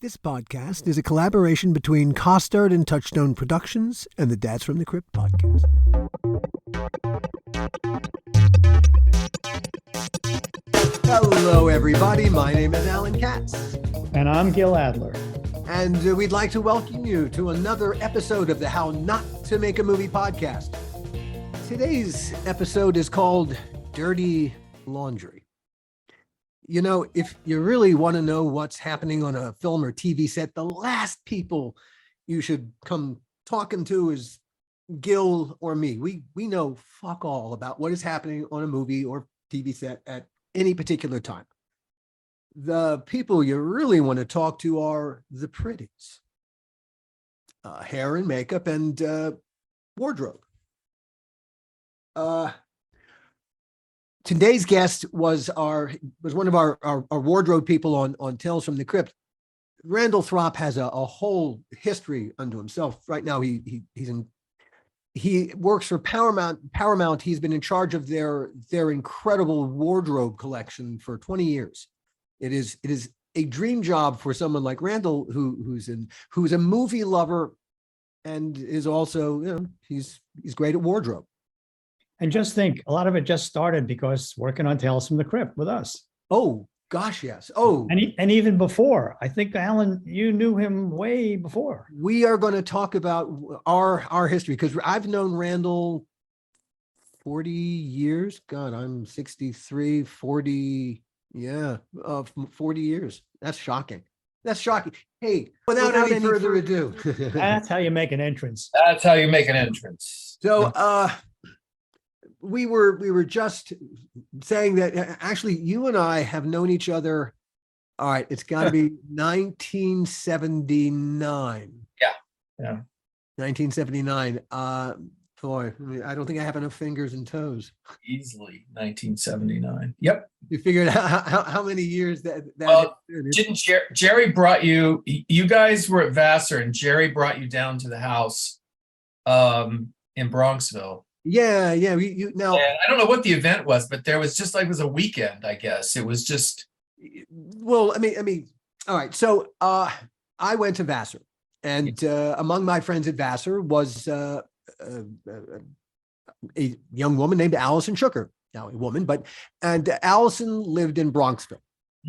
This podcast is a collaboration between Costard and Touchstone Productions and the Dads from the Crypt podcast. Hello, everybody. My name is Alan Katz. And I'm Gil Adler. And we'd like to welcome you to another episode of the How Not to Make a Movie podcast. Today's episode is called Dirty Laundry. You know, if you really want to know what's happening on a film or TV set, the last people you should come talking to is Gil or me. We know fuck all about what is happening on a movie or TV set at any particular time. The people you really want to talk to are the pretties. Hair and makeup and wardrobe. Today's guest was one of our wardrobe people on Tales from the Crypt. Randall Thropp has a whole history unto himself. Right now, he works for Paramount. He's been in charge of their incredible wardrobe collection for 20 years. It is a dream job for someone like Randall, who's a movie lover, and is also, you know, he's great at wardrobe. And just think, a lot of it just started because working on Tales from the Crypt with us. Oh, gosh, yes. Oh. And even before. I think, Alan, you knew him way before. We are going to talk about our history, because I've known Randall 40 years. God, I'm 63, 40, 40 years. That's shocking. That's shocking. Hey, without any further ado. That's how you make an entrance. That's how you make an entrance. So, we were just saying that actually you and I have known each other. All right, it's got to be 1979. Yeah. 1979. Boy, I don't think I have enough fingers and toes. Easily 1979. Yep. You figured out how many years that well, didn't Jerry brought you guys were at Vassar and Jerry brought you down to the house in Bronxville. Yeah. Now, and I don't know what the event was, but there was just like, it was a weekend, I guess. It was just. Well, I mean, all right. So I went to Vassar, and among my friends at Vassar was a young woman named Allison Shooker. Now a woman, and Allison lived in Bronxville,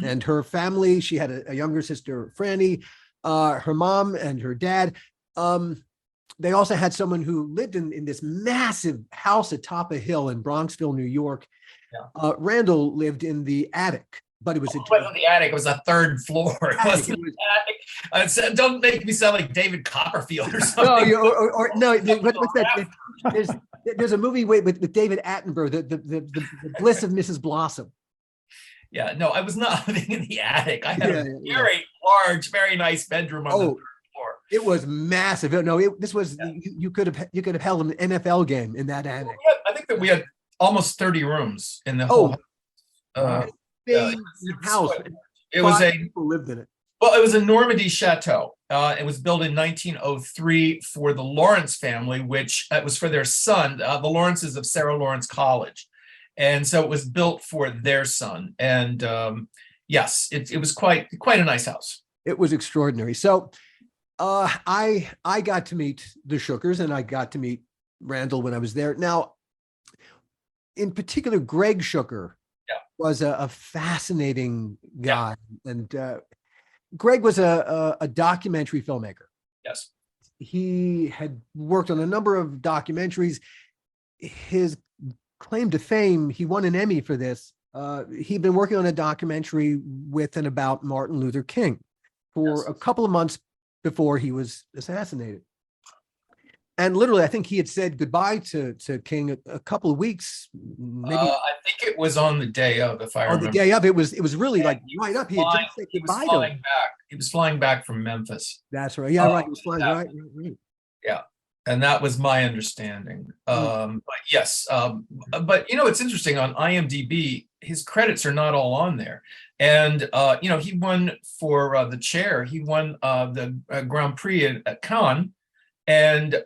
and her family, she had a younger sister, Franny, her mom and her dad. They also had someone who lived in this massive house atop a hill in Bronxville, New York. Yeah. Randall lived in the attic, but it was it wasn't the attic. It was a third floor. It wasn't the attic. I said, don't make me sound like David Copperfield or something. No, what's that? There's a movie with David Attenborough, the Bliss of Mrs. Blossom. Yeah, no, I was not living in the attic. I had a very large, very nice bedroom on the third floor. It was massive. No, this was you could have held an NFL game in that attic. I think that we had almost 30 rooms in the whole big house. It was people lived in it. Well, it was a Normandy chateau. It was built in 1903 for the Lawrence family, which it was for their son, the Lawrences of Sarah Lawrence College, and so it was built for their son. And yes, it was quite a nice house. It was extraordinary. So. I got to meet the Shookers, and I got to meet Randall when I was there. Now, in particular, Greg Shooker was a fascinating guy. Yeah. And Greg was a documentary filmmaker. Yes. He had worked on a number of documentaries. His claim to fame, he won an Emmy for this. He'd been working on a documentary with and about Martin Luther King for a couple of months before he was assassinated. And literally, I think he had said goodbye to King a couple of weeks. Maybe I think it was on the day of, if I remember. On the day of, it was really like right up. He had just said goodbye to him. He was flying back from Memphis. That's right. Yeah, right. He was flying right. Yeah. And that was my understanding. But yes, but you know, it's interesting on IMDb, his credits are not all on there. And, you know, he won for the chair. He won the Grand Prix at Cannes. And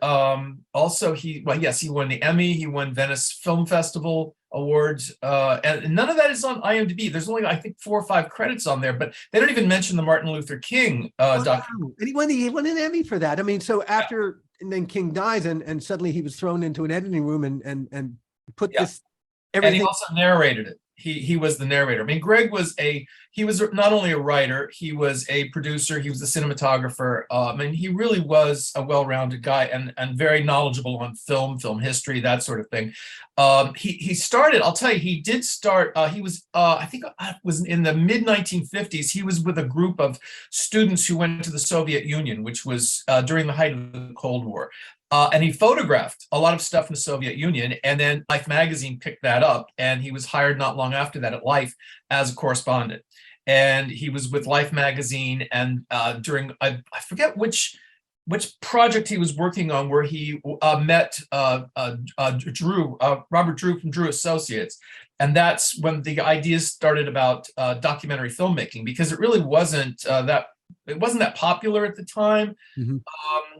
also he won the Emmy. He won Venice Film Festival. awards, and none of that is on IMDb. There's only, I think, 4 or 5 credits on there, but they don't even mention the Martin Luther King documentary. Wow. And he won an Emmy for that. I mean, so after and then King dies, and suddenly he was thrown into an editing room and put this everything. And he also narrated it. He was the narrator. I mean, Greg was not only a writer, he was a producer, he was a cinematographer. I mean, he really was a well-rounded guy and very knowledgeable on film history, that sort of thing. He started, I'll tell you, he did start, he was, I think it was in the mid-1950s, he was with a group of students who went to the Soviet Union, which was during the height of the Cold War. And he photographed a lot of stuff in the Soviet Union, and then Life magazine picked that up, and he was hired not long after that at Life as a correspondent. And he was with Life magazine, and during, I forget which project he was working on, where he met Robert Drew from Drew Associates. And that's when the ideas started about documentary filmmaking, because it really wasn't that popular at the time. Mm-hmm.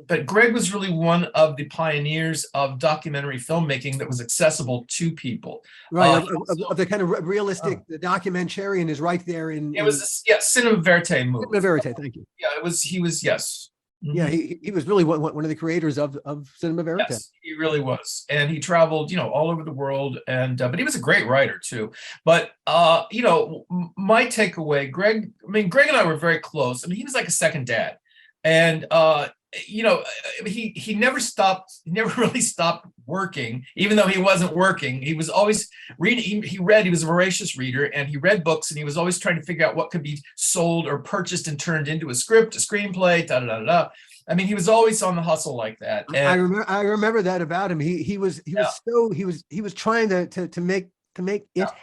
But Greg was really one of the pioneers of documentary filmmaking that was accessible to people. Right, of the kind of realistic, the documentarian is right there in. It was cinema verite movie. Cinema verite, thank you. Yeah, he was, yes. Yeah, he was really one of the creators of cinema verite. Yes, he really was, and he traveled, all over the world, and but he was a great writer too. But my takeaway, Greg and I were very close. I mean, he was like a second dad, and he never really stopped working, even though he wasn't working. He was always reading. He was a voracious reader, and he read books, and he was always trying to figure out what could be sold or purchased and turned into a script, a screenplay, da da da da. I mean, he was always on the hustle like that. And I remember that about him. He was trying to make it happen.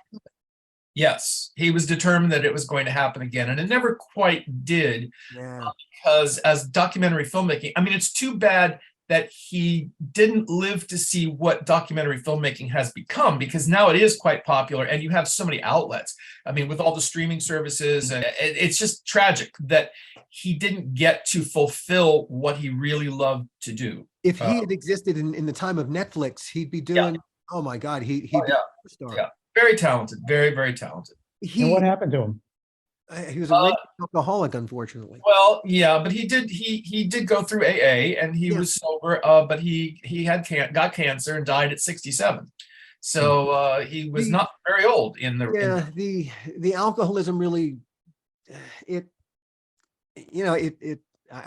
Yes, he was determined that it was going to happen again, and it never quite did. Yeah. Because as documentary filmmaking, I mean, it's too bad that he didn't live to see what documentary filmmaking has become, because now it is quite popular, and you have so many outlets. I mean, with all the streaming services, and it's just tragic that he didn't get to fulfill what he really loved to do. If he had existed in the time of Netflix, he'd be doing. Oh my God, he'd be a star. Yeah. Very talented, very, very talented. And what happened to him? He was a alcoholic, unfortunately. Well, yeah, but he did go through AA, and he was sober, but he got cancer and died at 67. So he was not very old in the the alcoholism really I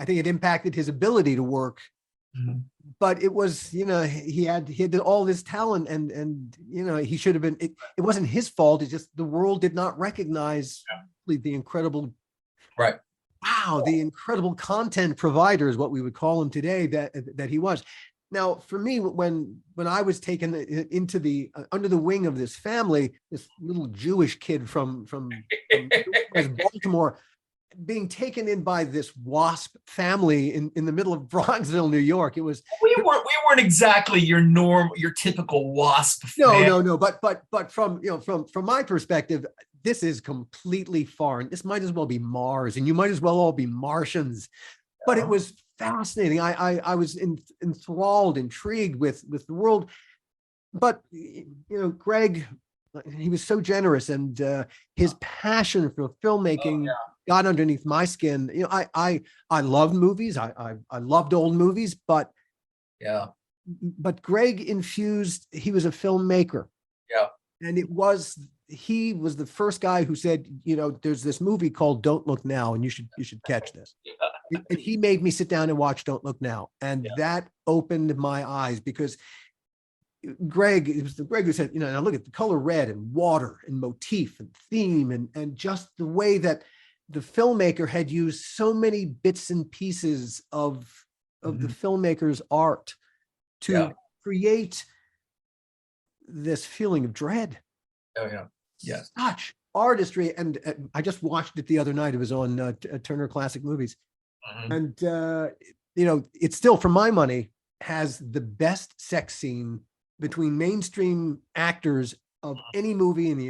think it impacted his ability to work. Mm-hmm. But it was, he had all this talent, and he should have been. It wasn't his fault. It's just the world did not recognize the incredible, the incredible content provider is what we would call him today. That he was. Now, for me, when I was taken into the under the wing of this family, this little Jewish kid from Baltimore, being taken in by this WASP family in the middle of Bronxville, New York. It was we weren't exactly your typical WASP family. No. But from my perspective, this is completely foreign. This might as well be Mars, and you might as well all be Martians. But it was fascinating. I was enthralled, intrigued with the world. But Greg, he was so generous, and his passion for filmmaking got underneath my skin. I loved movies. I loved old movies, but Greg infused. He was a filmmaker. Yeah, and he was the first guy who said, there's this movie called Don't Look Now, and you should catch this. And he made me sit down and watch Don't Look Now, and that opened my eyes, because Greg who said, now look at the color red and water and motif and theme and just the way that the filmmaker had used so many bits and pieces of the filmmaker's art to create this feeling of dread. Oh yeah. Yeah. Such artistry. And I just watched it the other night. It was on Turner Classic Movies. And it still, for my money, has the best sex scene between mainstream actors of any movie in the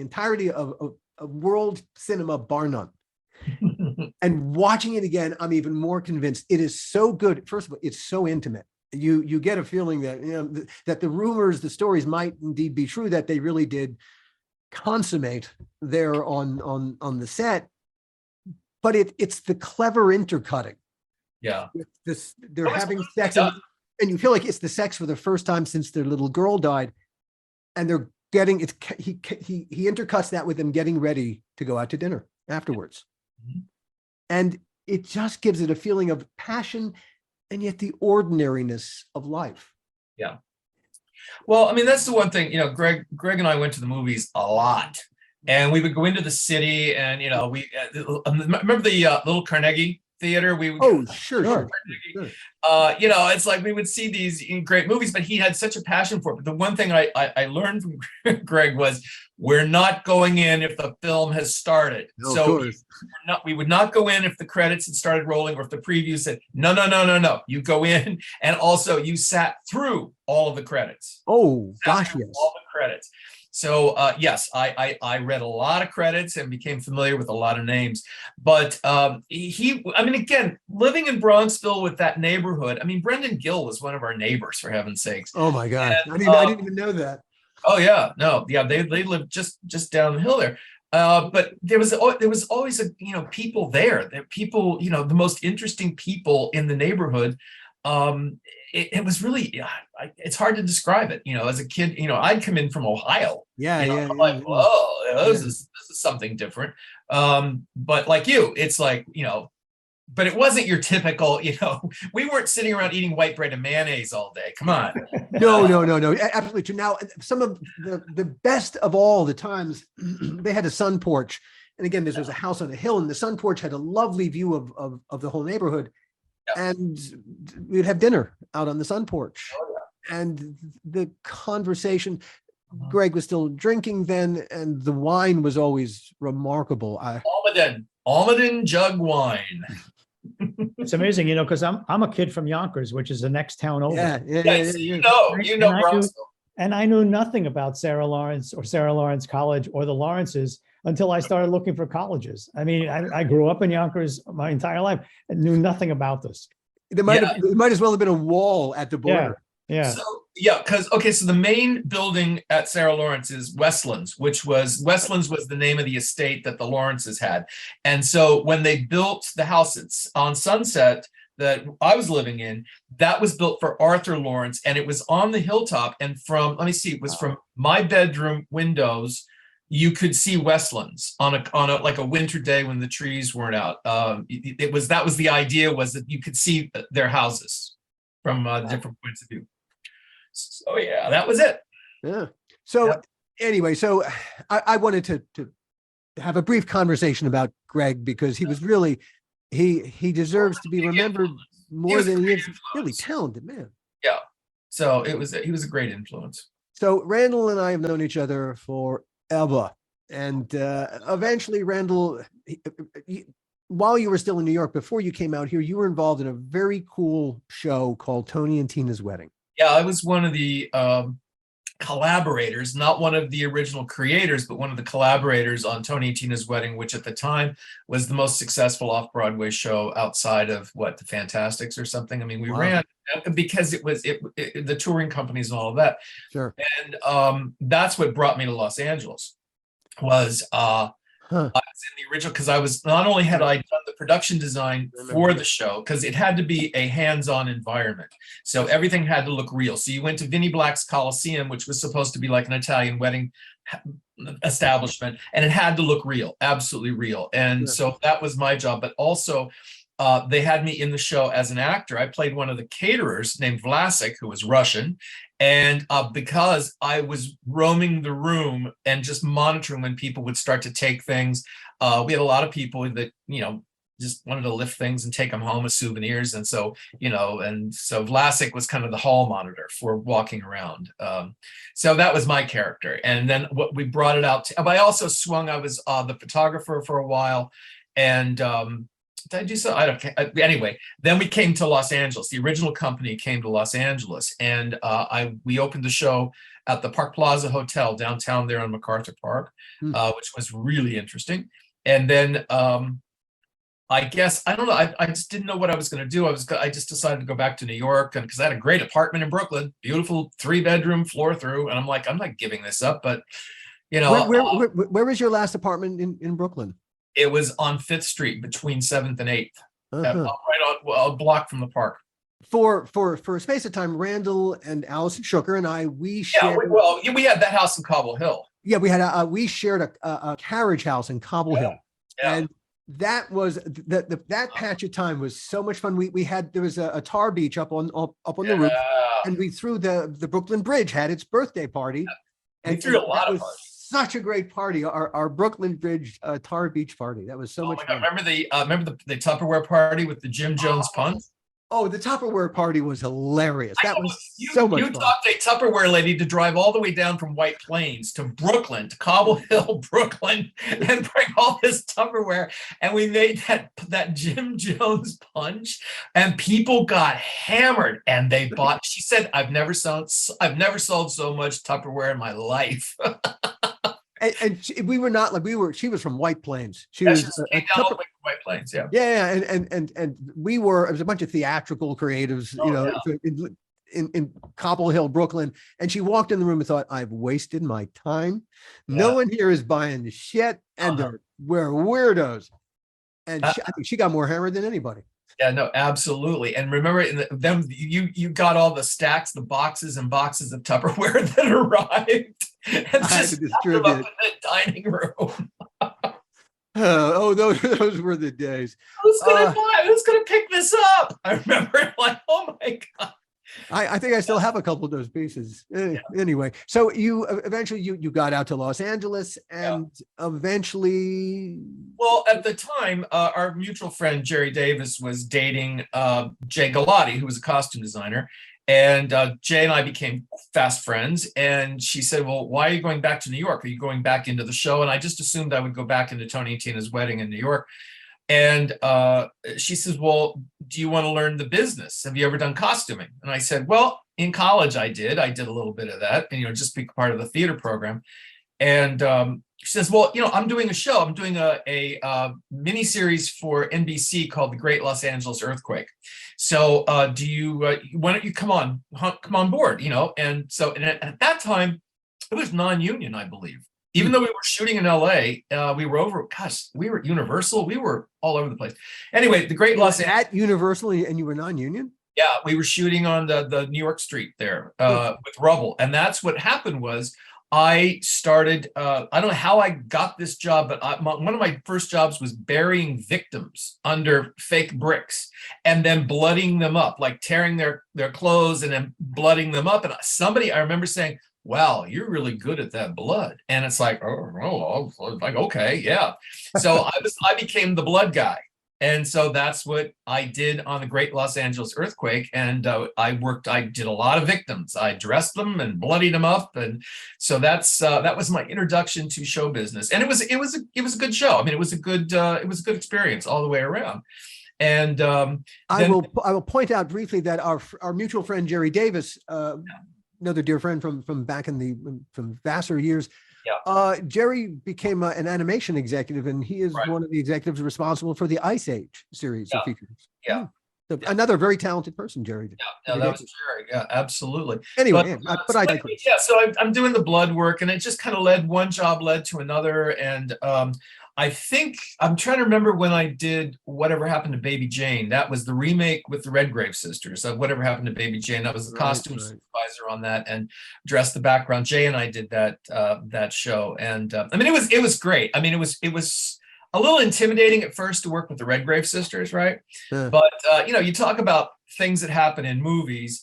entirety of world cinema, bar none. And watching it again, I'm even more convinced. It is so good. First of all, it's so intimate. you get a feeling that, you know, that the rumors, the stories might indeed be true, that they really did consummate there on the set, but it's the clever intercutting. Yeah. They're having sex, and you feel like it's the sex for the first time since their little girl died, and they're getting it. He intercuts that with them getting ready to go out to dinner afterwards, and it just gives it a feeling of passion, and yet the ordinariness of life. Yeah. Well, I mean, that's the one thing, you know, Greg and I went to the movies a lot, and we would go into the city, and, you know, we remember the little Carnegie Theater. We would, Oh, sure. you know, it's like we would see these great movies, but he had such a passion for it. But the one thing I learned from Greg was, we're not going in if the film has started. No, So we would not go in if the credits had started rolling, or if the preview said, no. You go in, and also you sat through all of the credits. Oh, gosh, yes. All the credits. So yes, I read a lot of credits and became familiar with a lot of names. But I mean, again, living in Bronxville with that neighborhood, I mean, Brendan Gill was one of our neighbors, for heaven's sakes. Oh my God, I didn't even know that. Oh yeah, no, yeah, they lived just down the hill there. But there was always people there. People, you know, the most interesting people in the neighborhood. It was really, it's hard to describe it. You know, as a kid, you know, I'd come in from Ohio. Yeah, you know, yeah. I'm like, whoa, this is something different. But like you, it's like, you know, but it wasn't your typical, you know, we weren't sitting around eating white bread and mayonnaise all day. Come on. No, absolutely true. Now, some of the best of all the times, they had a sun porch. And again, this was a house on a hill, and the sun porch had a lovely view of the whole neighborhood. And we'd have dinner out on the sun porch. And the conversation, Greg was still drinking then, and the wine was always remarkable. Almaden jug wine. It's amazing, you know, because I'm a kid from Yonkers, which is the next town over. You know, and I knew nothing about Sarah Lawrence or Sarah Lawrence College or the Lawrences until I started looking for colleges. I mean, I grew up in Yonkers my entire life and knew nothing about this. There might as well have been a wall at the border. Yeah. So so the main building at Sarah Lawrence is Westlands, Westlands was the name of the estate that the Lawrences had. And so when they built the house on Sunset that I was living in, that was built for Arthur Lawrence, and it was on the hilltop. And from my bedroom windows, you could see Westlands on a like a winter day when the trees weren't out. That was the idea, was that you could see their houses from different points of view. So yeah, that was it. Yeah. So anyway, so I wanted to have a brief conversation about Greg, because he was really, he deserves to be remembered more than he is. Really talented man. Yeah. So he was a great influence. So Randall and I have known each other forever. And eventually, Randall, while you were still in New York, before you came out here, you were involved in a very cool show called Tony and Tina's Wedding. Yeah, I was one of the collaborators, not one of the original creators, but one of the collaborators on Tony and Tina's Wedding, which at the time was the most successful off-Broadway show outside of the Fantastics or something. I mean, we ran because it was the touring companies and all of that. Sure. And that's what brought me to Los Angeles. Was I was in the original, because I was not only had I done the production design for the show, because it had to be a hands-on environment, so everything had to look real. So you went to Vinnie Black's Coliseum, which was supposed to be like an Italian wedding establishment, and it had to look real, absolutely real. And so that was my job. But also they had me in the show as an actor. I played one of the caterers named Vlasic, who was Russian. And because I was roaming the room and just monitoring when people would start to take things, we had a lot of people that, you know, just wanted to lift things and take them home as souvenirs. And so, you know, and so Vlasic was kind of the hall monitor for walking around. So that was my character. And then what we brought it out to, I also I was the photographer for a while. And did I do so? I don't care. Anyway, then we came to Los Angeles. The original company came to Los Angeles, and we opened the show at the Park Plaza Hotel downtown there on MacArthur Park, which was really interesting. And then I guess, I don't know. I just didn't know what I was going to do. I just decided to go back to New York, and because I had a great apartment in Brooklyn, beautiful 3-bedroom floor through. And I'm like, I'm not giving this up, but Where was your last apartment in Brooklyn? it was on 5th Street between 7th and 8th, Uh-huh. right on a block from the park. For a space of time, Randall and Allison Shooker and I, we Yeah, shared. we had that house in Cobble Hill. Yeah, we shared a carriage house in Cobble Hill, Yeah. and that was that patch of time was so much fun. There was a tar beach up on the roof, and we threw the Brooklyn Bridge had its birthday party, We threw a lot of parties. Such a great party, our Brooklyn Bridge tar beach party. That was so much fun. Remember the Tupperware party with the Jim Jones punch? Oh, the Tupperware party was hilarious. That was so much fun. You talked a Tupperware lady to drive all the way down from White Plains to Brooklyn, to Cobble Hill, Brooklyn, and bring all this Tupperware. And we made that Jim Jones punch, and people got hammered. And they bought. She said, "I've never sold so much Tupperware in my life." And we were not like she was from White Plains. She Yeah, was came down all the way from White Plains. Yeah. Yeah, and we were, it was a bunch of theatrical creatives, in Cobble Hill, Brooklyn. And she walked in the room and thought, I've wasted my time. No one here is buying shit, and we're weirdos. And I think she got more hammered than anybody. Yeah, no, absolutely. And remember, you got all the stacks, the boxes and boxes of Tupperware that arrived. And I had to distribute them up in the dining room. Those were the days. Who's gonna pick this up? I remember, like, oh my God. I think I still have a couple of those pieces. Anyway, so you eventually you got out to Los Angeles, and eventually. Well, at the time, our mutual friend Jerry Davis was dating Jay Galati, who was a costume designer. And Jay and I became fast friends. And she said, well, why are you going back to New York? Are you going back into the show? And I just assumed I would go back into Tony and Tina's wedding in New York. And she says, well, do you want to learn the business? Have you ever done costuming? And I said, well, in college, I did a little bit of that, and, just be part of the theater program. And she says, well, I'm doing a show. I'm doing a mini series for NBC called The Great Los Angeles Earthquake. So why don't you come on board, And so at that time, it was non-union, I believe. Even though we were shooting in LA, we were at Universal. We were all over the place. Anyway, the Great Los Angeles. At Universal, and you were non-union? Yeah, we were shooting on the New York street there with rubble. And that's what happened was I started, I don't know how I got this job, but one of my first jobs was burying victims under fake bricks and then blooding them up, like tearing their clothes and then blooding them up. And I remember saying, wow, you're really good at that blood. And it's like, oh, like, okay, yeah. So I became the blood guy. And so that's what I did on the Great Los Angeles Earthquake. And I did a lot of victims. I dressed them and bloodied them up. And so that was my introduction to show business. And it was a good show. I mean, it was a good experience all the way around. And I will point out briefly that our mutual friend, Jerry Davis, another dear friend from back from Vassar years. Yeah. Jerry became an animation executive, and he is one of the executives responsible for the Ice Age series of features. Yeah. So another very talented person, Jerry. Yeah, that was Jerry. Yeah, absolutely. Anyway, but I digress. Yeah, so I'm doing the blood work, and it just kind of one job led to another. And I think I'm trying to remember when I did Whatever Happened to Baby Jane. That was the remake with the Redgrave sisters of Whatever Happened to Baby Jane. That was the costume supervisor on that and dressed the background. Jay and I did that show, and I mean it was great. I mean it was a little intimidating at first to work with the Redgrave sisters, right? Yeah. But you talk about things that happen in movies,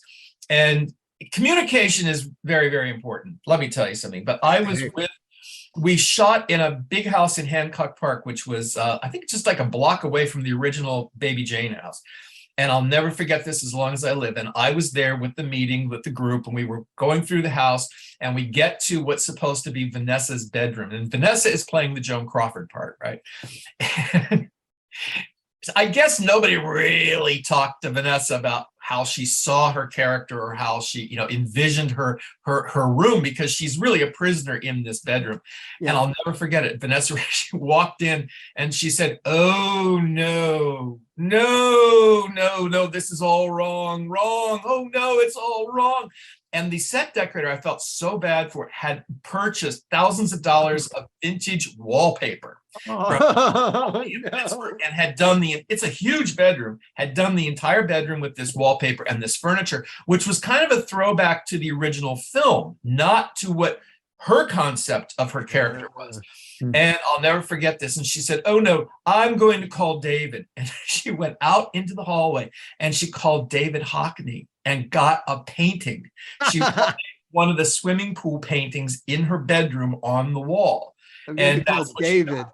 and communication is very, very important. Let me tell you something. But we shot in a big house in Hancock Park, which was, I think, just like a block away from the original Baby Jane house. And I'll never forget this as long as I live. And I was there with the meeting with the group, and we were going through the house, and we get to what's supposed to be Vanessa's bedroom. And Vanessa is playing the Joan Crawford part, right? I guess nobody really talked to Vanessa about how she saw her character or how she, you know, envisioned her room, because she's really a prisoner in this bedroom. Yeah. And I'll never forget it. Vanessa, she walked in and she said, "Oh no, no, no, no, this is all wrong, wrong. Oh no, it's all wrong." And the set decorator, I felt so bad for, had purchased thousands of dollars of vintage wallpaper Oh, and had done it's a huge bedroom, had done the entire bedroom with this wallpaper and this furniture, which was kind of a throwback to the original film, not to what her concept of her character was. And I'll never forget this. And she said, "Oh no, I'm going to call David." And she went out into the hallway and she called David Hockney and got a painting. She wanted one of the swimming pool paintings in her bedroom on the wall. And that's what David.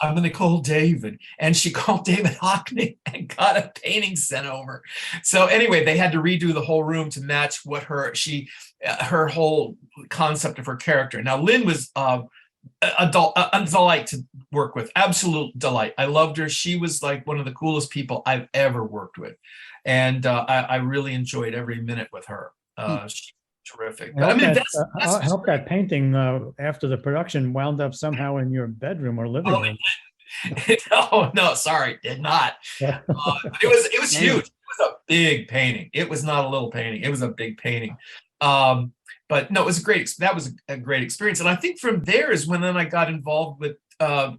I'm going to call David. And she called David Hockney and got a painting sent over. So anyway, they had to redo the whole room to match what her whole concept of her character. Now, Lynn was a delight to work with, absolute delight. I loved her. She was like one of the coolest people I've ever worked with. And I really enjoyed every minute with her. She's terrific. But, I hope that painting after the production wound up somehow in your bedroom or living room. No, sorry, did not. It was huge. It was a big painting. It was not a little painting. It was a big painting. But no, it was a great. That was a great experience. And I think from there is when then I got involved with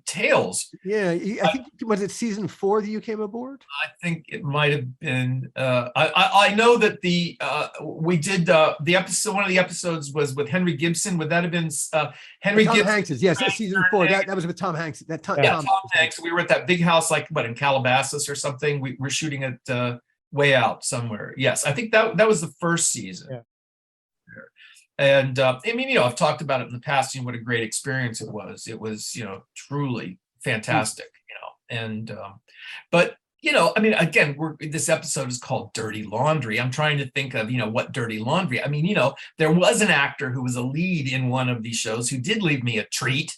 Tales. Yeah, I think, was it season 4 that you came aboard? I think it might have been. I know that we did the episode. One of the episodes was with Henry Gibson. Would that have been Henry Tom Gibson? Hanks's, yes, season 4. That was with Tom Hanks. Tom Hanks. We were at that big house, like what, in Calabasas or something. We were shooting it way out somewhere. Yes, I think that was the first season. Yeah. And I mean, you know, I've talked about it in the past, you know, what a great experience it was. It was, you know, truly fantastic, you know. And but, you know, I mean, again, this episode is called Dirty Laundry. I'm trying to think of, you know, what dirty laundry. I mean, you know, there was an actor who was a lead in one of these shows who did leave me a treat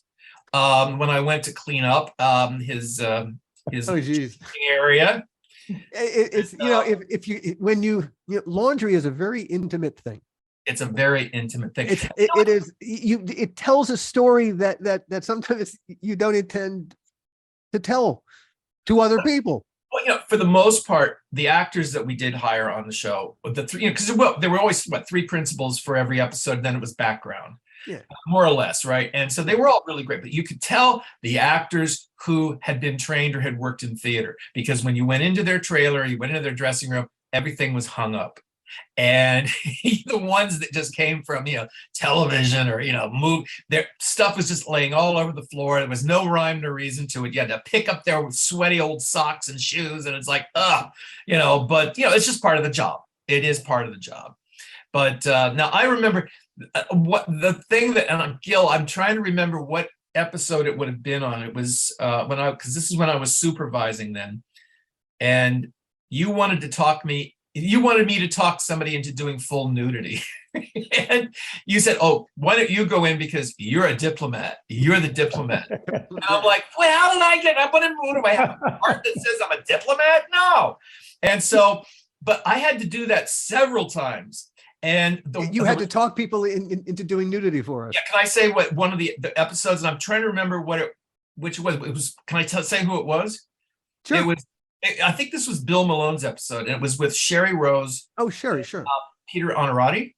when I went to clean up his area. It's, you know, if laundry is a very intimate thing. It's a very intimate thing. It tells a story that sometimes you don't intend to tell to other people. Well, you know, for the most part, the actors that we did hire on the show, the three, you know, because there were always 3 principals for every episode. Then it was background, more or less, right? And so they were all really great. But you could tell the actors who had been trained or had worked in theater, because when you went into their trailer, you went into their dressing room, everything was hung up. And the ones that just came from, you know, television or, you know, their stuff was just laying all over the floor. There was no rhyme or reason to it. You had to pick up their sweaty old socks and shoes, and it's like, you know, but, you know, it's just part of the job. It is part of the job. But now I remember what Gil, I'm trying to remember what episode it would have been on. It was because this is when I was supervising then, and you wanted me to talk somebody into doing full nudity. And you said, "Oh, why don't you go in because you're a diplomat. You're the diplomat." And I'm like, "Well, how did I get up? What do I have a part that says I'm a diplomat? No." And so, but I had to do that several times. And you had to talk people into doing nudity for us. Yeah, can I say what one of the episodes? And I'm trying to remember which it was. It was. Can I say who it was? Sure. It was. I think this was Bill Malone's episode, and it was with Sherry Rose. Oh, sure. Peter Honorati.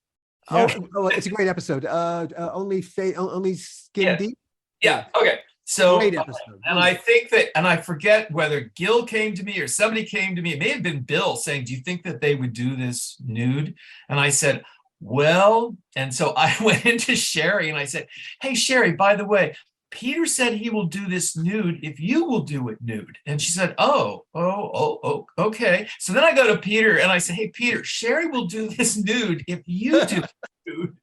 Oh, it's a great episode. Only Skin Deep. Yeah. Okay. So, great episode. And I think that, and I forget whether Gil came to me or somebody came to me. It may have been Bill saying, "Do you think that they would do this nude?" And I said, "Well," and so I went into Sherry and I said, "Hey, Sherry, by the way, Peter said he will do this nude if you will do it nude." And she said, oh, okay. So then I go to Peter and I said, "Hey, Peter, Sherry will do this nude if you do nude."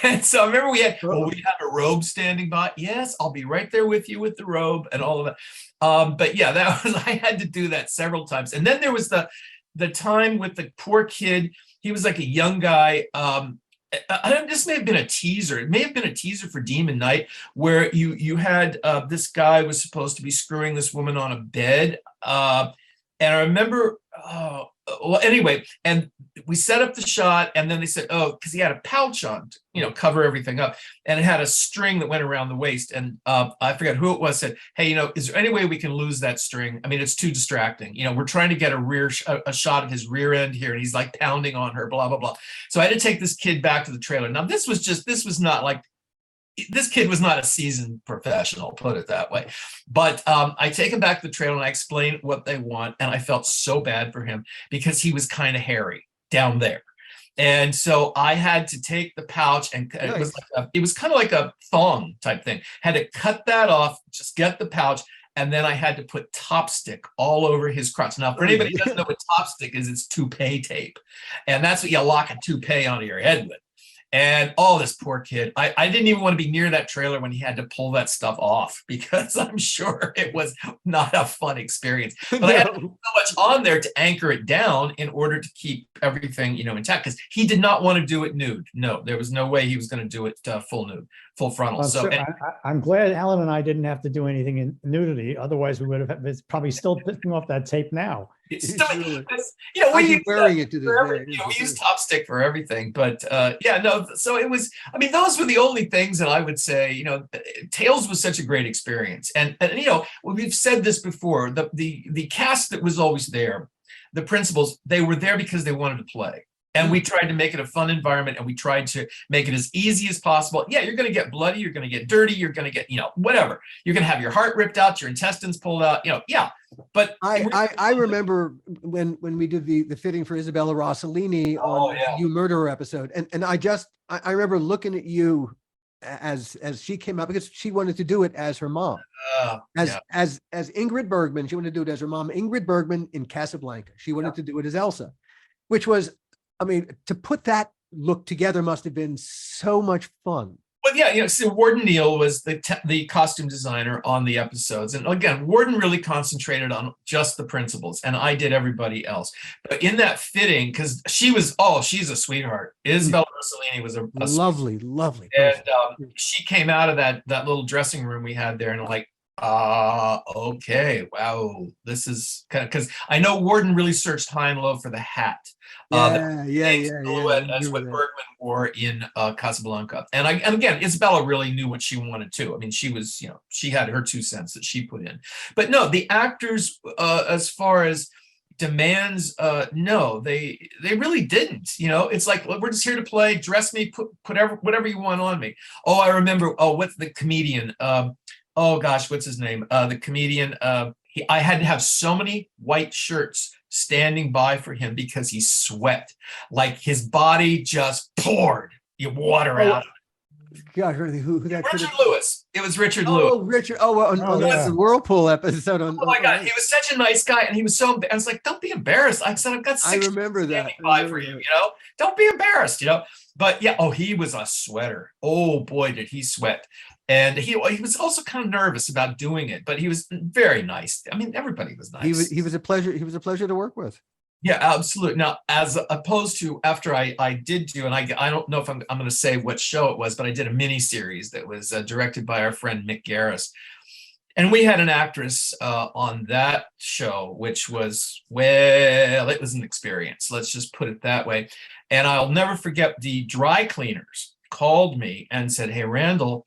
And so I remember we had a robe standing by. Yes, I'll be right there with you with the robe and all of that. But yeah, I had to do that several times. And then there was the time with the poor kid. He was like a young guy. This may have been a teaser. It may have been a teaser for Demon Knight, where you had this guy was supposed to be screwing this woman on a bed. And I remember, well, anyway, and we set up the shot, and then they said, oh, because he had a pouch on to, cover everything up, and it had a string that went around the waist. And I forget who it was, said, hey, is there any way we can lose that string? I mean, it's too distracting. We're trying to get a shot of his rear end here, and he's like pounding on her, blah, blah, blah. So I had to take this kid back to the trailer. Now, this was not like, this kid was not a seasoned professional, put it that way. But I take him back to the trailer and I explain what they want. And I felt so bad for him because he was kind of hairy down there. And so I had to take the pouch, and it was kind of like a thong type thing. Had to cut that off, just get the pouch. And then I had to put Topstick all over his crotch. Now, for anybody who doesn't know what Topstick is, it's toupee tape. And that's what you lock a toupee onto your head with. And this poor kid, I didn't even want to be near that trailer when he had to pull that stuff off, because I'm sure it was not a fun experience. But I had so much on there to anchor it down in order to keep everything, intact, because he did not want to do it nude. No, there was no way he was going to do it full nude, full frontal. I'm glad Alan and I didn't have to do anything in nudity. Otherwise, we would have probably still picking off that tape now. We use Topstick for everything, but so it was, those were the only things that I would say, Tales was such a great experience. And we've said this before, the cast that was always there, the principals, they were there because they wanted to play. And we tried to make it a fun environment, and we tried to make it as easy as possible. Yeah, you're going to get bloody, you're going to get dirty, you're going to get, whatever. You're going to have your heart ripped out, your intestines pulled out, yeah. But I remember when we did the fitting for Isabella Rossellini on You Murderer episode, and I remember looking at you as she came up, because she wanted to do it as her mom, as Ingrid Bergman. She wanted to do it as her mom, Ingrid Bergman in Casablanca. She wanted to do it as Elsa, which was, to put that look together must have been so much fun. But so Warden Neal was the costume designer on the episodes. And again, Warden really concentrated on just the principals, and I did everybody else. But in that fitting, because she's a sweetheart. Isabella Rossellini was a lovely person. And she came out of that little dressing room we had there, and I'm like, okay, wow, this is kind of, because I know Warden really searched high and low for the hat. That's what Bergman wore in Casablanca. And again, Isabella really knew what she wanted to. She was, she had her 2 cents that she put in. But no, the actors, as far as demands, no, they really didn't. It's like, well, we're just here to play. Dress me, put whatever you want on me. Oh, I remember. Oh, what's the comedian? Oh gosh, what's his name? The comedian. I had to have so many white shirts standing by for him because he sweat, like his body just poured water out of it. God, who that? Richard Lewis. It was Richard Lewis. Oh, Richard. That's the Whirlpool episode. Oh my God, he was such a nice guy, and he was so. I was like, don't be embarrassed. I said, I've got 6 I remember that. By for you. Don't be embarrassed. But yeah, he was a sweater. Oh boy, did he sweat. And he was also kind of nervous about doing it, but he was very nice. Everybody was nice. He was a pleasure. He was a pleasure to work with. Yeah, absolutely. Now, as opposed to after I did do, and I don't know if I'm going to say what show it was, but I did a mini series that was directed by our friend Mick Garris. And we had an actress on that show, which was, it was an experience. Let's just put it that way. And I'll never forget, the dry cleaners called me and said, hey, Randall,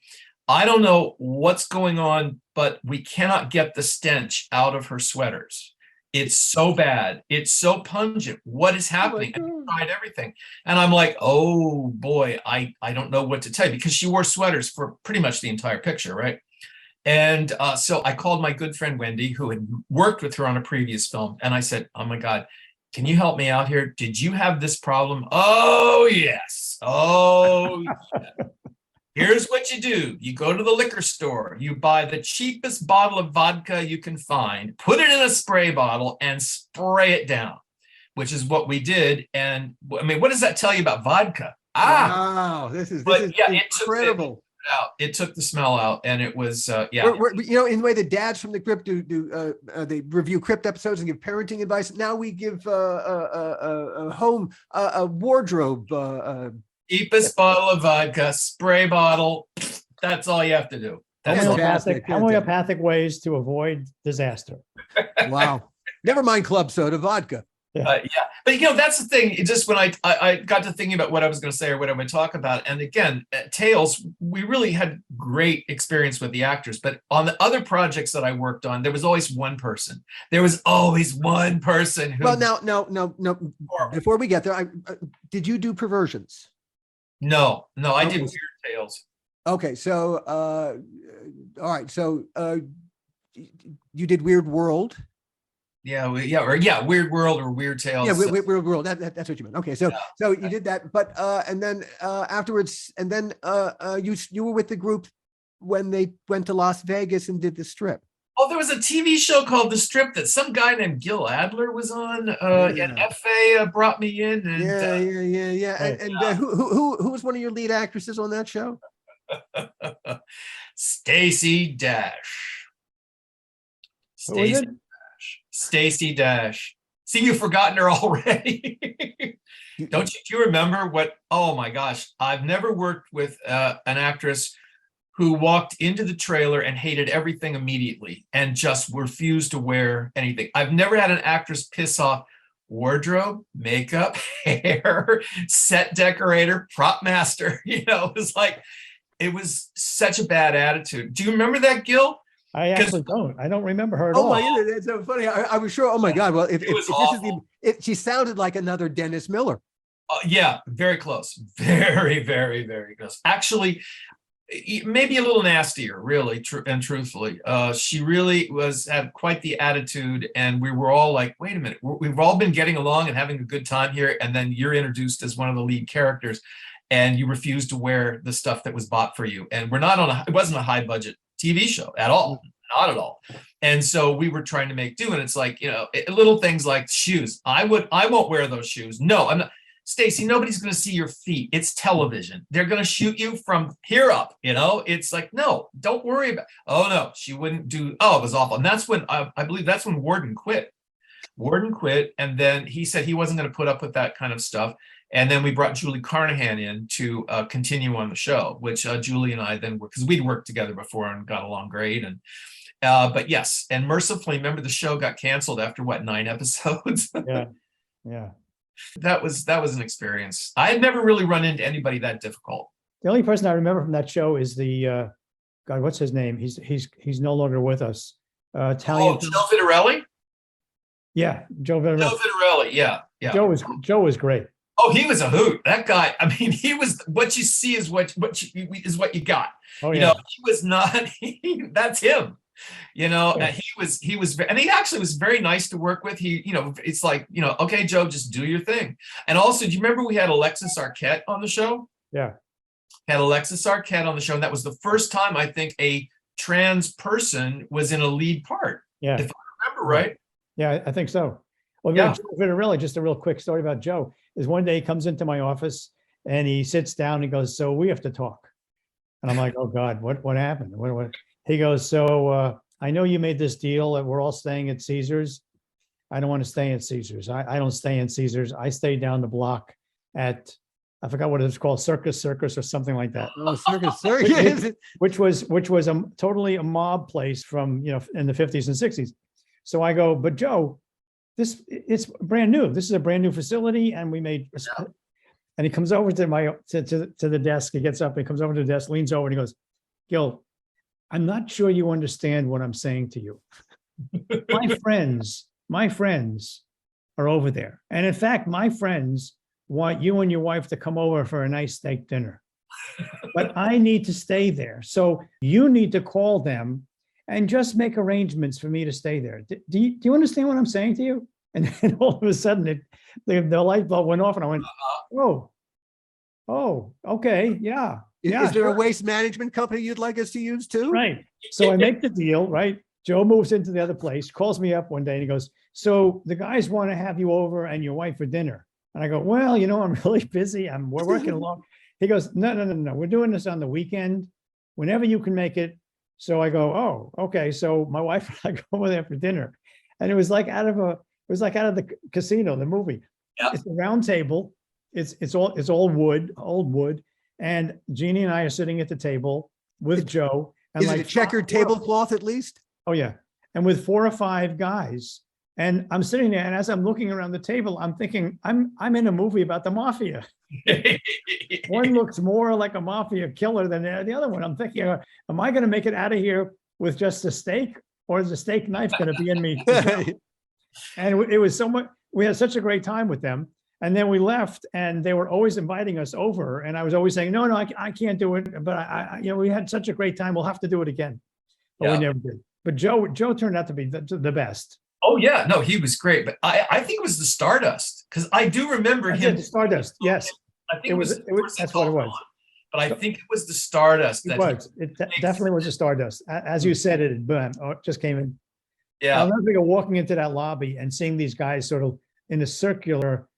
I don't know what's going on, but we cannot get the stench out of her sweaters. It's so bad. It's so pungent. What is happening? And we tried everything. And I'm like, oh boy, I don't know what to tell you, because she wore sweaters for pretty much the entire picture, right? And so I called my good friend Wendy, who had worked with her on a previous film. And I said, oh my God, can you help me out here? Did you have this problem? Oh, yes. Oh, yeah. Here's what you do. You go to the liquor store, you buy the cheapest bottle of vodka you can find, put it in a spray bottle, and spray it down, which is what we did. And what does that tell you about vodka? Wow, this is incredible. It took the smell out, and it was in the way the dads from the crypt do they review crypt episodes and give parenting advice. Now we give a wardrobe. Cheapest bottle of vodka, spray bottle. That's all you have to do. That's homeopathic ways to avoid disaster. Wow. Never mind club soda, vodka. Yeah, but that's the thing. It just when I got to thinking about what I was going to say or what I'm going to talk about, and again, at Tales, we really had great experience with the actors. But on the other projects that I worked on, there was always one person. There was always one person who. Well, no. Before we get there, did you do Perversions? No, I Okay. did Weird Tales. Okay, so all right, so you did Weird World. Weird World or Weird Tales. Yeah, Weird World. That's what you meant. Okay, so you did that, but and then afterwards, and then you were with the group when they went to Las Vegas and did the Strip. Oh, there was a TV show called The Strip that some guy named Gil Adler was on, and FA brought me in. And, yeah. And who was one of your lead actresses on that show? Stacey Dash. Stacey Dash. See, you've forgotten her already. Do you remember what? Oh my gosh, I've never worked with an actress who walked into the trailer and hated everything immediately and just refused to wear anything. I've never had an actress piss off wardrobe, makeup, hair, set decorator, prop master. It was such a bad attitude. Do you remember that, Gil? I actually don't. I don't remember her at all. Oh my God, that's so funny. I was sure. Oh my God. Well, if this is she sounded like another Dennis Miller. Yeah, very close. Very, very, very close. Actually, maybe a little nastier, really, and truthfully. She really had quite the attitude, and we were all like, wait a minute, we've all been getting along and having a good time here, and then you're introduced as one of the lead characters, and you refuse to wear the stuff that was bought for you. And we're not it wasn't a high budget TV show at all, not at all. And so we were trying to make do, and it's like, little things like shoes. I won't wear those shoes. No, I'm not. Stacey, nobody's going to see your feet. It's television. They're going to shoot you from here up. It's like, no, don't worry about. Oh no, she wouldn't do. Oh, it was awful. And that's when I believe that's when Warden quit. And then he said he wasn't going to put up with that kind of stuff. And then we brought Julie Carnahan in to continue on the show, which Julie and I then because we'd worked together before and got along great. And but yes, and mercifully, remember the show got canceled after 9 episodes. Yeah. That was an experience. I had never really run into anybody that difficult. The only person I remember from that show is the God, what's his name? He's no longer with us. Italian. Joe Vitarelli? Yeah, Joe Vitarelli. Joe Vitarelli, yeah. Joe was great. Oh, he was a hoot. That guy, I mean, he was what you see is what you got. Oh, yeah. He was not that's him. And he was, and he actually was very nice to work with. It's like, okay, Joe, just do your thing. And also, do you remember we had Alexis Arquette on the show? Yeah. Had Alexis Arquette on the show, and that was the first time I think a trans person was in a lead part. Yeah. If I remember right. Yeah, I think so. Well, yeah. Really, just a real quick story about Joe is one day he comes into my office and he sits down and he goes, "So we have to talk." And I'm like, "Oh God, what happened? What?" He goes, "So I know you made this deal and we're all staying at Caesars. I don't want to stay at Caesars. I don't stay in Caesars. I stay down the block at, I forgot what it was called, Circus or something like that." Oh, Circus. which was totally a mob place from, in the 50s and 60s. So I go, "But Joe, it's brand new. This is a brand new facility. And we made," and he comes over to the desk. He gets up and comes over to the desk, leans over and he goes, "Gil, I'm not sure you understand what I'm saying to you. My friends are over there. And in fact, my friends want you and your wife to come over for a nice steak dinner. But I need to stay there. So you need to call them and just make arrangements for me to stay there. Do you understand what I'm saying to you?" And then all of a sudden, the light bulb went off and I went, oh, okay, yeah. Is there a waste management company you'd like us to use too? Right. So I make the deal, right? Joe moves into the other place, calls me up one day and he goes, "So the guys want to have you over and your wife for dinner." And I go, "Well, I'm really busy. We're working along." He goes, No. We're doing this on the weekend, whenever you can make it. So I go, "Oh, okay." So my wife and I go over there for dinner. And it was like out of the casino, the movie. Yep. It's a round table. It's all wood, old wood. And Jeannie and I are sitting at the table with Joe. And is it a checkered tablecloth at least? Oh, yeah. And with 4 or 5 guys. And I'm sitting there, and as I'm looking around the table, I'm thinking, I'm in a movie about the mafia. One looks more like a mafia killer than the other one. I'm thinking, am I going to make it out of here with just a steak, or is the steak knife going to be in me? And it was so much. We had such a great time with them. And then we left, and they were always inviting us over. And I was always saying, no, I can't do it. But we had such a great time. We'll have to do it again. But we never did. But Joe turned out to be the best. Oh yeah, no, he was great. But I think it was the Stardust, because I do remember him. The Stardust, yes. I think it was that's what it was. But I think it was the Stardust. It definitely was the Stardust. As you said, it just came in. Yeah. I'll never forget walking into that lobby and seeing these guys sort of in a circular,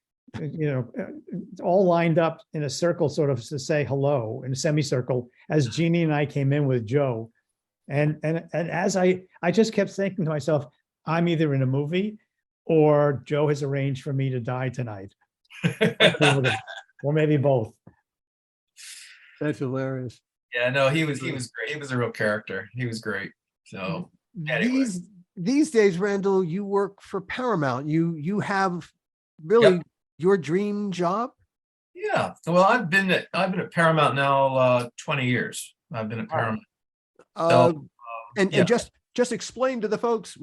all lined up in a circle, sort of to say hello in a semicircle, as Jeannie and I came in with Joe. And as I just kept thinking to myself, I'm either in a movie or Joe has arranged for me to die tonight. Or maybe both. That's hilarious. Yeah, no, he was great. He was a real character. He was great. So anyway. These days, Randall, you work for Paramount. You have really your dream job. Yeah. Well, I've been at Paramount now 20 years. I've been at Paramount. And just explain to the folks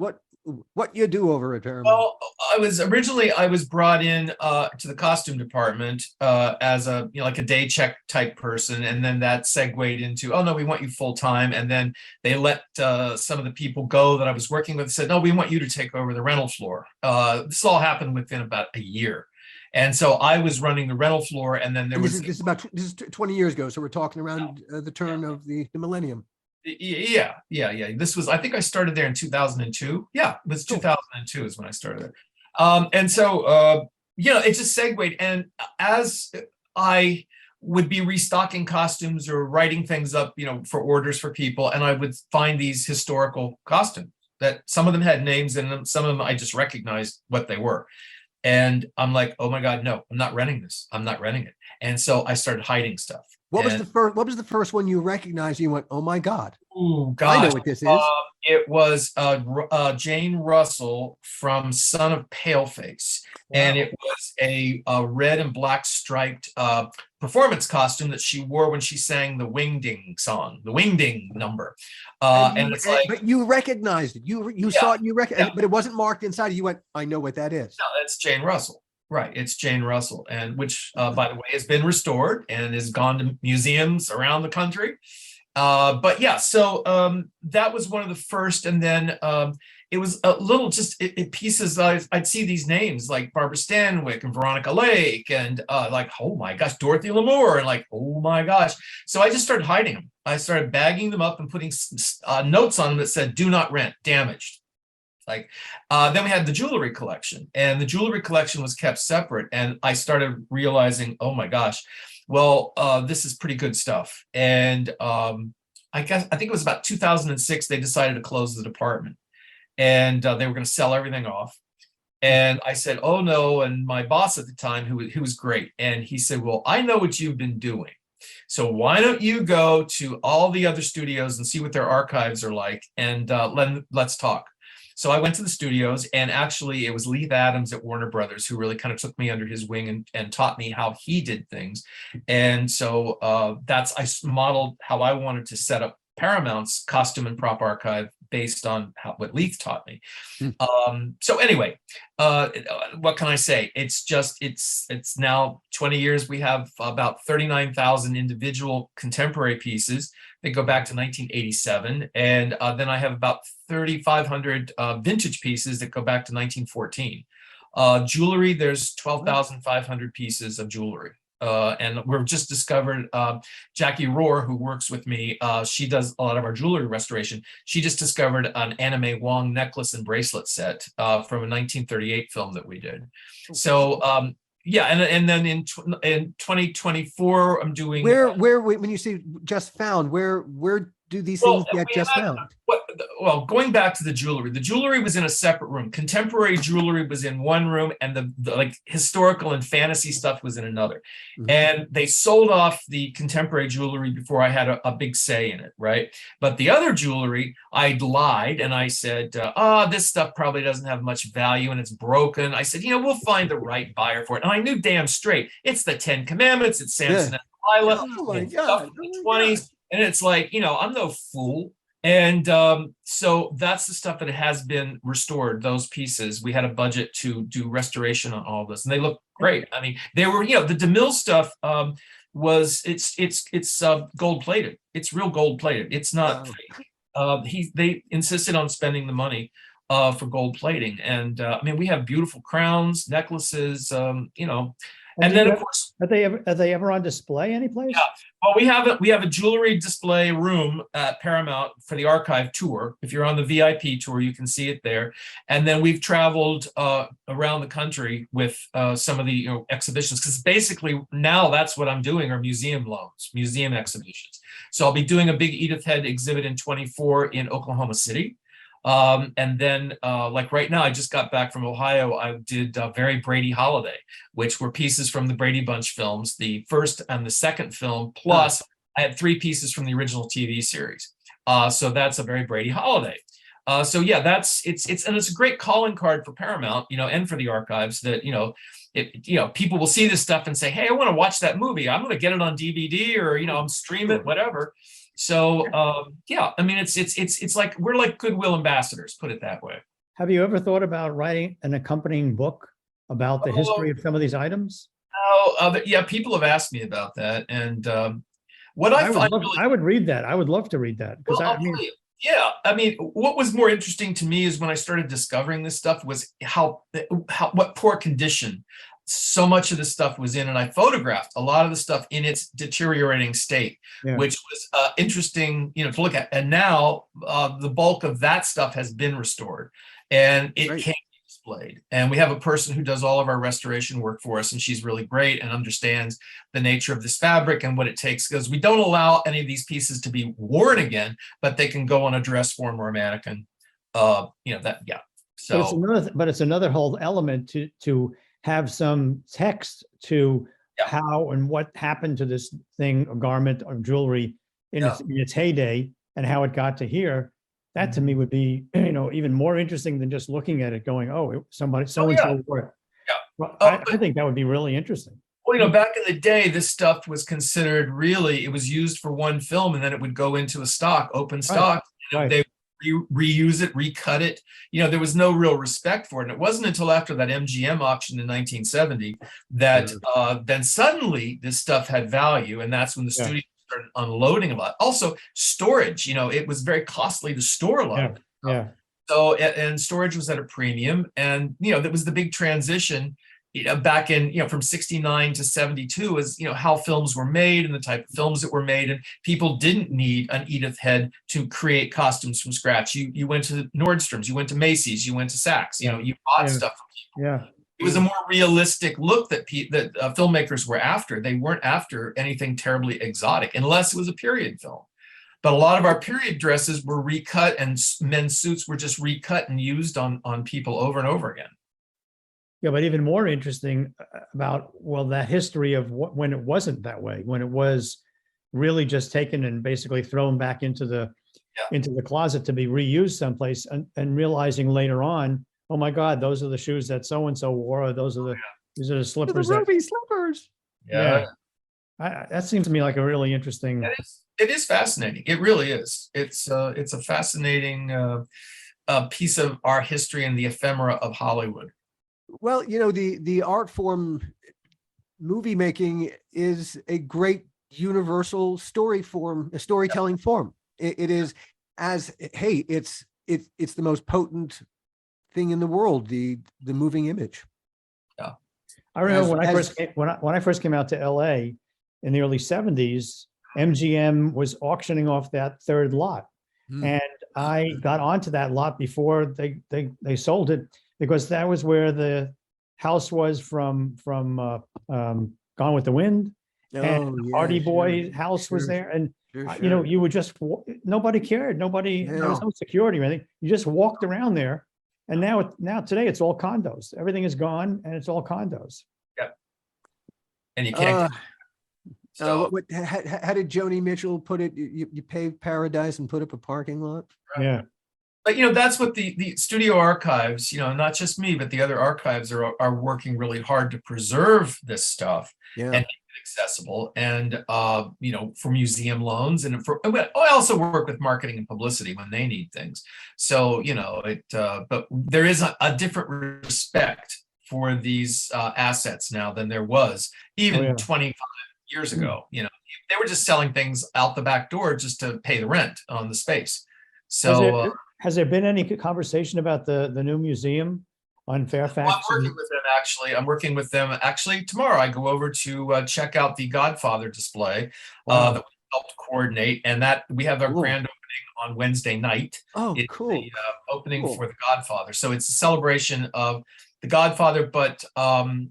what you do over at Paramount. Well, I was brought in to the costume department as a like a day check type person, and then that segued into, oh no, we want you full time. And then they let some of the people go that I was working with, said, no, we want you to take over the rental floor. This all happened within about a year. And so I was running the rental floor, and then this is 20 years ago. So we're talking around the turn of the millennium. Yeah. This was, I think I started there in 2002. Yeah, it was 2002 is when I started there. And so, it just segued. And as I would be restocking costumes or writing things up, for orders for people, and I would find these historical costumes that some of them had names in them. Some of them I just recognized what they were. And I'm like, oh my God, no, I'm not renting this. I'm not renting it. And so I started hiding stuff. What was the first one you recognized? You went, oh my God. Oh God. I know what this is. It was Jane Russell from Son of Paleface. Wow. And it was a red and black striped performance costume that she wore when she sang the Wingding song, the Wingding number. But you recognized it. You saw it, but it wasn't marked inside. You went, I know what that is. No, that's Jane Russell. Right, it's Jane Russell, and which, by the way, has been restored and has gone to museums around the country. But yeah, so that was one of the first, and then it was a little pieces. I'd see these names like Barbara Stanwyck and Veronica Lake, and like, oh my gosh, Dorothy Lamour, and like, oh my gosh. So I just started hiding them. I started bagging them up and putting notes on them that said, "Do not rent, damaged." Then we had the jewelry collection, and the jewelry collection was kept separate. And I started realizing, oh my gosh, well, this is pretty good stuff. And I think it was about 2006, they decided to close the department, and they were going to sell everything off. And I said, oh no. And my boss at the time, who was great, and he said, well, I know what you've been doing. So why don't you go to all the other studios and see what their archives are like, and let's talk. So I went to the studios, and actually it was Leith Adams at Warner Brothers who really kind of took me under his wing and taught me how he did things. And so I modeled how I wanted to set up Paramount's costume and prop archive based on what Leith taught me. So anyway, what can I say? It's now 20 years. We have about 39,000 individual contemporary pieces that go back to 1987. And then I have about 3,500 vintage pieces that go back to 1914. Jewelry, there's 12,500 pieces of jewelry. And we've just discovered Jackie Rohr, who works with me. She does a lot of our jewelry restoration. She just discovered an Anna May Wong necklace and bracelet set from a 1938 film that we did. So yeah, and then in 2024, I'm doing where when you say just found, where do these Well, things get we just had- found? Well, going back to the jewelry was in a separate room. Contemporary jewelry was in one room, and the like historical and fantasy stuff was in another. Mhm. And they sold off the contemporary jewelry before I had a big say in it, right? But the other jewelry, I lied and I said, this stuff probably doesn't have much value and it's broken. I said, we'll find the right buyer for it. And I knew damn straight, it's the Ten Commandments, it's Samson and Delilah, Oh my it's stuff God. from the Oh my 20s. And it's like, I'm no fool. And so that's the stuff that has been restored, those pieces. We had a budget to do restoration on all this, and they look great. I mean, they were, the DeMille stuff it's gold plated. It's real gold plated. It's not Wow. fake. They insisted on spending the money for gold plating. And I mean, we have beautiful crowns, necklaces, and then of course, Are they ever on display anyplace? Yeah. Well, we have a jewelry display room at Paramount for the archive tour. If you're on the VIP tour, you can see it there. And then we've traveled around the country with some of the exhibitions, because basically now that's what I'm doing are museum loans, museum exhibitions. So I'll be doing a big Edith Head exhibit in 24 in Oklahoma City. And then like right now, I just got back from Ohio. I did Very Brady Holiday, which were pieces from the Brady Bunch films, the first and the second film, plus I had 3 pieces from the original TV series. So that's a Very Brady Holiday. So yeah, it's a great calling card for Paramount, and for the archives that, people will see this stuff and say, hey, I want to watch that movie. I'm going to get it on DVD or, I'm stream it, whatever. So yeah, I mean, it's like we're like goodwill ambassadors, put it that way. Have you ever thought about writing an accompanying book about the history of some of these items? Oh, yeah, people have asked me about that, and what I find I would read that. I would love to read that because well, yeah, I mean, what was more interesting to me is when I started discovering this stuff was what poor condition so much of the stuff was in, and I photographed a lot of the stuff in its deteriorating state, which was interesting, to look at. And now the bulk of that stuff has been restored, and it can be displayed. And we have a person who does all of our restoration work for us, and she's really great and understands the nature of this fabric and what it takes, because we don't allow any of these pieces to be worn again, but they can go on a dress form or a mannequin. So, but it's another whole element to have some text to how and what happened to this thing, a garment or jewelry in its heyday, and how it got to here. That to me would be, even more interesting than just looking at it going, oh, so-and-so wore it. Well, I think that would be really interesting. Well, back in the day, this stuff was considered it was used for one film, and then it would go into a stock, open stock. They reuse it, recut it. There was no real respect for it. And it wasn't until after that MGM auction in 1970 that then suddenly this stuff had value. And that's when the studio started unloading a lot. Also, storage, it was very costly to store a lot of it. So, and storage was at a premium. And, that was the big transition back in, from 69 to 72 is, how films were made and the type of films that were made. And people didn't need an Edith Head to create costumes from scratch. You went to Nordstrom's, you went to Macy's, you went to Saks, you bought stuff from people. It was a more realistic look that filmmakers were after. They weren't after anything terribly exotic, unless it was a period film. But a lot of our period dresses were recut, and men's suits were just recut and used on people over and over again. Yeah, but even more interesting about, that history of when it wasn't that way, when it was really just taken and basically thrown back into the closet to be reused someplace, and realizing later on, oh my God, those are the shoes that so-and-so wore, or these are the slippers. The ruby slippers. Yeah. That seems to me like a really interesting. It is fascinating. It really is. It's a fascinating piece of our history and the ephemera of Hollywood. Well, the art form, movie making, is a great universal storytelling form. It is it's the most potent thing in the world, the moving image. Yeah, I remember when I first came out to LA in the early 70s, MGM was auctioning off that third lot, and I got onto that lot before they sold it, because that was where the house was from Gone with the Wind, and Hardy Boy house was there. And You know, you would just, nobody cared. Nobody, there was no security or anything. You just walked around there. And now today it's all condos. Everything is gone and it's all condos. Yeah. And you can't. How did Joni Mitchell put it? You paved paradise and put up a parking lot? Right. Yeah. But, you know, that's what the studio archives, you know, not just me, but the other archives are working really hard to preserve this stuff and make it accessible. And, you know, for museum loans and I also work with marketing and publicity when they need things. So, you know, but there is a different respect for these assets now than there was even 25 years ago. You know, they were just selling things out the back door just to pay the rent on the space. So has there been any conversation about the new museum on Fairfax? I'm working with them actually. I'm working with them actually tomorrow. I go over to check out the Godfather display that we helped coordinate, and that we have our grand opening on Wednesday night. Oh, it's cool! The opening for the Godfather. So it's a celebration of the Godfather, but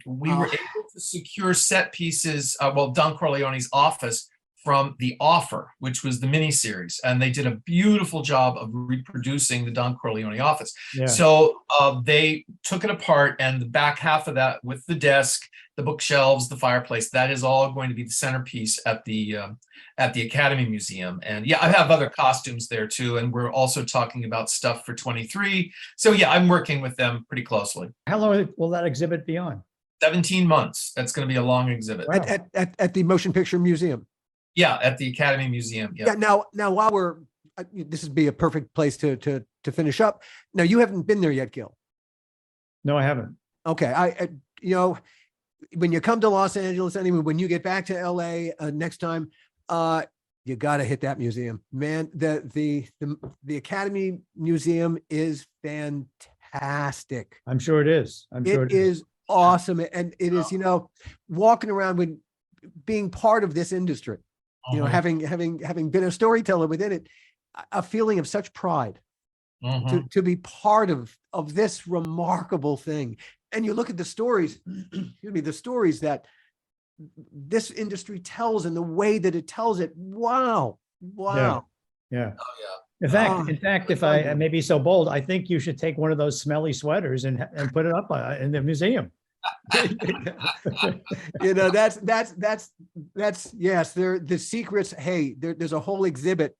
we were able to secure set pieces. Don Corleone's office from The Offer, which was the miniseries, and they did a beautiful job of reproducing the Don Corleone office. Yeah. So they took it apart, and the back half of that, with the desk, the bookshelves, the fireplace, that is all going to be the centerpiece at the Academy Museum. And yeah, I have other costumes there too, and we're also talking about stuff for 23. So yeah, I'm working with them pretty closely. How long will that exhibit be on? 17 months. That's going to be a long exhibit. Wow. At the Motion Picture Museum. Yeah, at the Academy Museum. Yeah. Now while this would be a perfect place to finish up. Now, you haven't been there yet, Gil. No, I haven't. Okay. I you know, when you come to Los Angeles, anyway, when you get back to LA next time, you got to hit that museum, man. The Academy Museum is fantastic. I'm sure it is. It is awesome. And it is, you know, walking around with being part of this industry, you know, having been a storyteller within it, a feeling of such pride to be part of this remarkable thing. And you look at the stories, the stories that this industry tells and the way that it tells it. Wow. Yeah. Oh, yeah. In fact, if I may be so bold, I think you should take one of those smelly sweaters and put it up in the museum. You know, that's yes, the secrets. Hey, there's a whole exhibit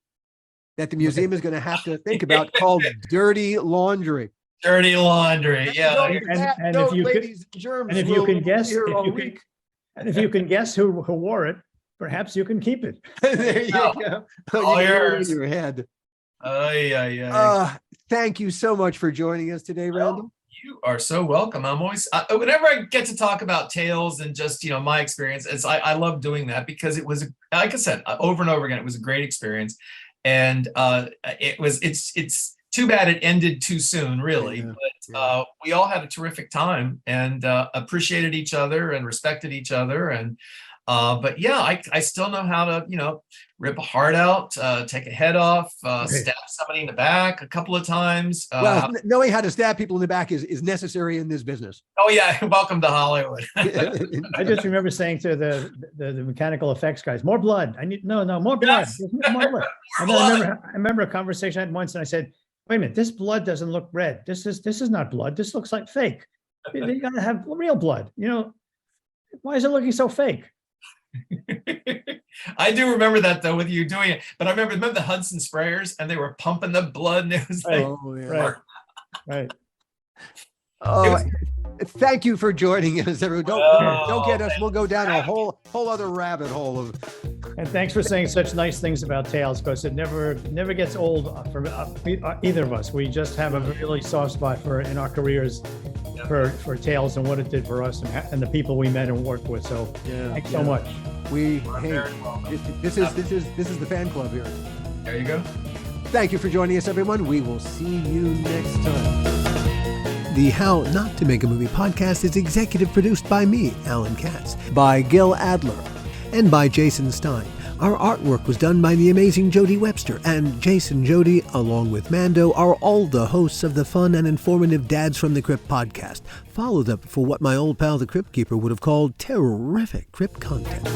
that the museum is going to have to think about called Dirty Laundry. Dirty laundry. Yeah. And if you can guess who wore it, perhaps you can keep it. There you go. All yours. In your head. Ay. Thank you so much for joining us today, Randall. You are so welcome. I'm always, whenever I get to talk about tales and just, you know, my experience, I love doing that because it was, like I said, over and over again, it was a great experience. And it's too bad it ended too soon, really. But we all had a terrific time and appreciated each other and respected each other. And but yeah, I still know how to, you know, rip a heart out, take a head off, stab somebody in the back a couple of times. Well, knowing how to stab people in the back is necessary in this business. Oh yeah, welcome to Hollywood. I just remember saying to the mechanical effects guys, "More blood! I need more blood! Yes. More blood!" And then I remember a conversation I had once, and I said, "Wait a minute, this blood doesn't look red. This is not blood. This looks like fake. You got to have real blood. You know, why is it looking so fake?" I do remember that though with you doing it, but I remember the Hudson sprayers and they were pumping the blood and it was like, right. Thank you for joining us, everyone. Don't get us. We'll go down a whole other rabbit hole of. And thanks for saying such nice things about tales, because it never gets old for either of us. We just have a really soft spot in our careers for tales and what it did for us and the people we met and worked with. So thanks so much. This is the fan club here. There you go. Thank you for joining us, everyone. We will see you next time. The How Not to Make a Movie podcast is executive produced by me, Alan Katz, by Gil Adler, and by Jason Stein. Our artwork was done by the amazing Jody Webster, and Jason Jody, along with Mando, are all the hosts of the fun and informative Dads from the Crypt podcast. Follow them for what my old pal the Crypt Keeper would have called terrific Crypt content.